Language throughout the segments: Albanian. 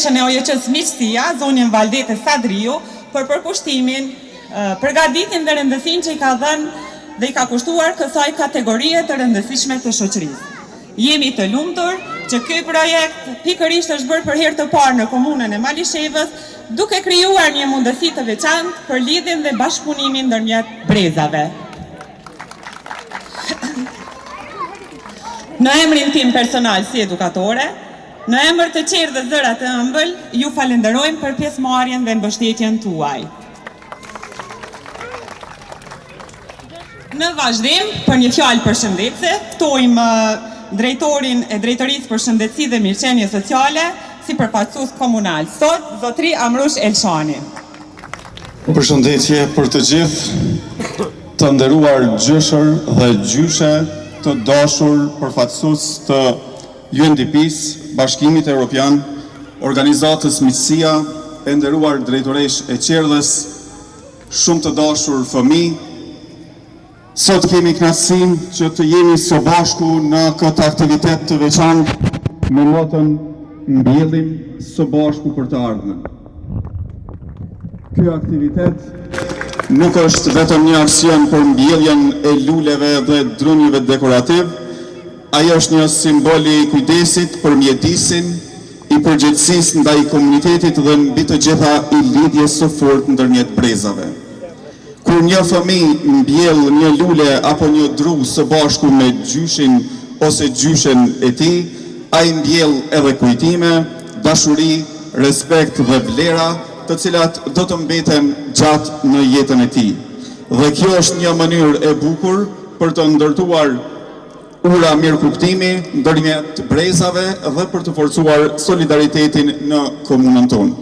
drejtoreshën e OJQ-s Miqësia, zonjën Valdete Sadriu, për përkushtimin, përgatitjen dhe rëndësinë që i ka dhënë dhe i ka kushtuar kësaj kategorie të rëndësishme të shoqërisë. Jemi të lumtur që ky projekt pikërisht është bërë për herë të parë në komunën e Malishevës, duke krijuar një mundësi të veçantë për lidhjen dhe bashkëpunimin ndërmjet brezave. Në emrin tim personal si edukatore, në emër të qerë dhe zëra të ëmbël, ju falenderojmë për pjesëmarrjen dhe mbështetjen tuaj. Në vazhdim, për një fjalë përshëndetse, ftojmë drejtorin e drejtorisë për shëndetësi dhe mirëqenie sociale si përfaqësues komunal. Sot, zotri Amrush Elshani. Përshëndetje për të gjithë, të nderuar gjyshër dhe gjyshe, të dashur përfaqësues të UNDP-s, Bashkimit Evropian, organizatës Miqësia, e nderuar drejtoresh e qerdhës, shumë të dashur fëmijë. Sot kemi kënaqësinë që të jemi së bashku në këtë aktivitet të veçantë me motën mbjellim së bashku për të ardhmen. Ky aktivitet nuk është vetëm një aksion për mbjelljen e luleve dhe drunjeve dekorativ, ai është një simbol i kujdesit për mjedisin, i përgjegjësisë ndaj komunitetit dhe mbi të gjitha i lidhjes së fortë ndërmjet brezave. Kur një fëmijë mbjell një lule apo një dru së bashku me gjyshin ose gjyshen e tij, ai mbjell edhe kujtime, dashuri, respekt dhe vlera, të cilat do të mbeten gjatë në jetën e tij. Dhe kjo është një mënyrë e bukur për të ndërtuar ura mirëkuptimi ndërmjet brezave dhe për të forcuar solidaritetin në komunën tonë.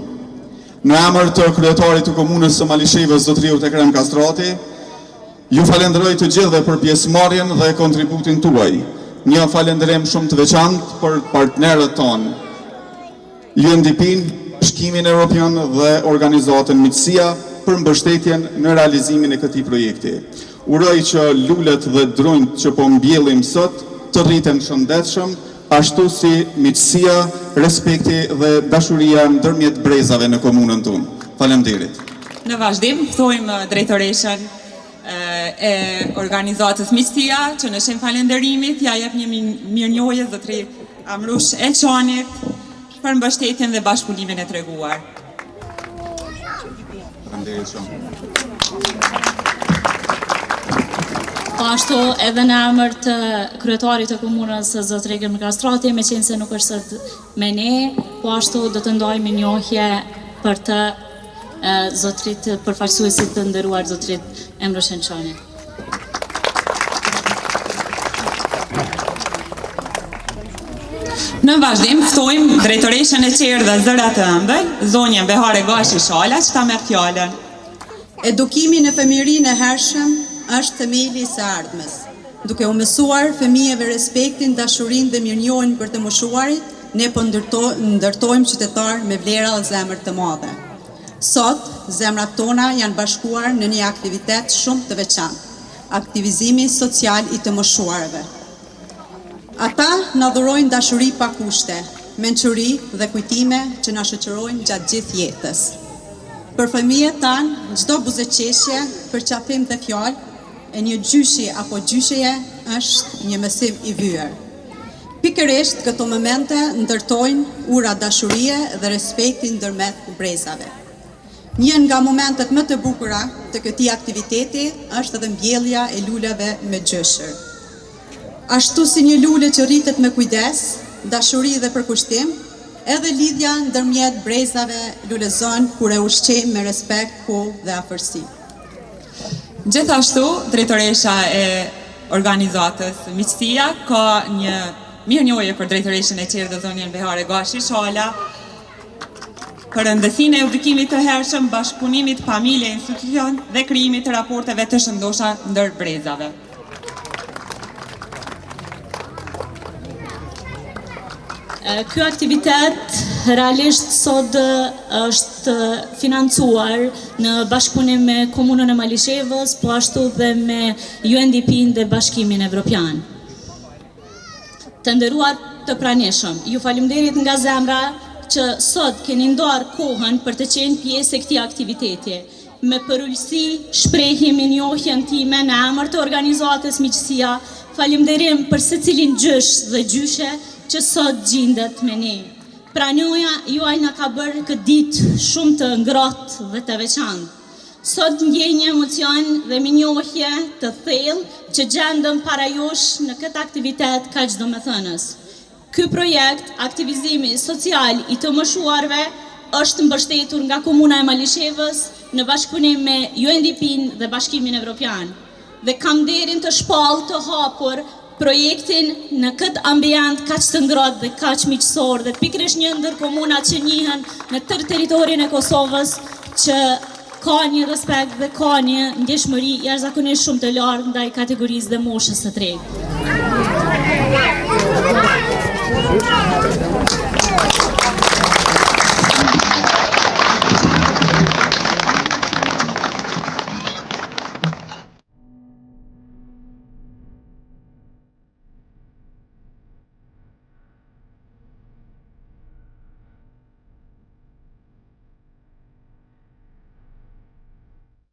Në emër të kryetarit të komunës së Malishevës, zotriu Ekrem Kastrati, ju falenderoj të gjithëve për pjesëmarrjen dhe kontributin tuaj. Një falenderem shumë të veçantë për partnerët tonë, UNDP-n, Bashkimin Evropian dhe organizatën Miqësia për mbështetjen në realizimin e këtij projekti. Uroj që lulet dhe drunjt që po mbjellim sot të rriten shëndetshëm, ashtu si miqësia, respekti dhe dashuria ndërmjet brezave në komunën tonë. Faleminderit. Në vazhdim, ftojmë drejtoreshën e organizatës Miqësia, që në shenjë falënderimit ja jep një mirënjohje zotri Amrush Elçanit për mbështetjen dhe bashkëpunimin e treguar. Faleminderit shumë. Ashtu edhe në emër të kryetarit të komunës zotri Ekrem Kastrati, me qenë se nuk është sot me ne, po ashtu do të ndajmë njohje për të zotrit përfaqësuesit të nderuar zotrit Amrush Elçani. Në vazhdim, ftojmë drejtoreshën e qerë dhe zëra të ëmbël, zonjën Behare Gashi Shala, që ta merr fjalën. Edukimi në fëmijërinë e hershëm është themeli i së ardhmes. Duke u mësuar fëmijëve respektin, dashurinë dhe mirënjohjen për të moshuarit, ne po ndërtojmë qytetar me vlera dhe zemër të mëdha. Sot, zemrat tona janë bashkuar në një aktivitet shumë të veçantë, aktivizimi social i të moshuarve. Ata na dhurojnë dashuri pa kushte, mençuri dhe kujtime që na shoqërojnë gjatë gjithë jetës. Për fëmijët tanë, çdo buzëqeshje, përqafim dhe fjalë e një gjyshi apo gjysheje është një mësim i vyer. Pikërisht këto momente ndërtojnë ura dashurie dhe respektin ndërmjet brezave. Një nga momentet më të bukura të këtij aktiviteti është edhe mbjellja e luleve me gjyshër. Ashtu si një lule që rritet me kujdes, dashuri dhe përkushtim, edhe lidhja ndërmjet brezave lulezon kur e ushqejmë me respekt, kohë dhe afërsi. Gjithashtu, drejtoresha e organizatës Miqësia ka një mirënjohje për drejtoreshën e qerë dhe zonjën Behare Gashi Shala për rëndësinë e edukimit të hershëm, bashkëpunimit familje, institucion dhe krijimit të raporteve të shëndosha ndër brezave. Ky aktivitet realisht sot është financuar në bashkëpunim me komunën e Malishevës, po ashtu dhe me UNDP-n dhe Bashkimin Evropian. Të nderuar të pranishëm, ju faleminderit nga zemra që sot keni ndarë kohën për të qenë pjesë e këtij aktiviteti. Me përullësi shprehim njohjen time në emër të organizatës Miqësia, falimderim për secilin gjysh dhe gjyshe që sot gjendet me ne. Pranoja juaj na ka bërë këtë ditë shumë të ngrohtë dhe të veçantë. Sot ndjej një emocion dhe minjohje të thellë që gjendëm para jush në këtë aktivitet kaq domethënës. Ky projekt, aktivizimi social i të moshuarve, është mbështetur nga Komuna e Malishevës në bashkëpunim me UNDP-n dhe Bashkimin Evropian. Dhe kam nderin të shpallë të hapur projektin në këtë ambient kaq të ngrohtë dhe kaq miqësor dhe pikërisht një ndër komunat që njihen në tërë territorin e Kosovës që ka një respekt dhe ka një ndjeshmëri jashtëzakonisht shumë të lartë ndaj kategorisë dhe moshës së tretë.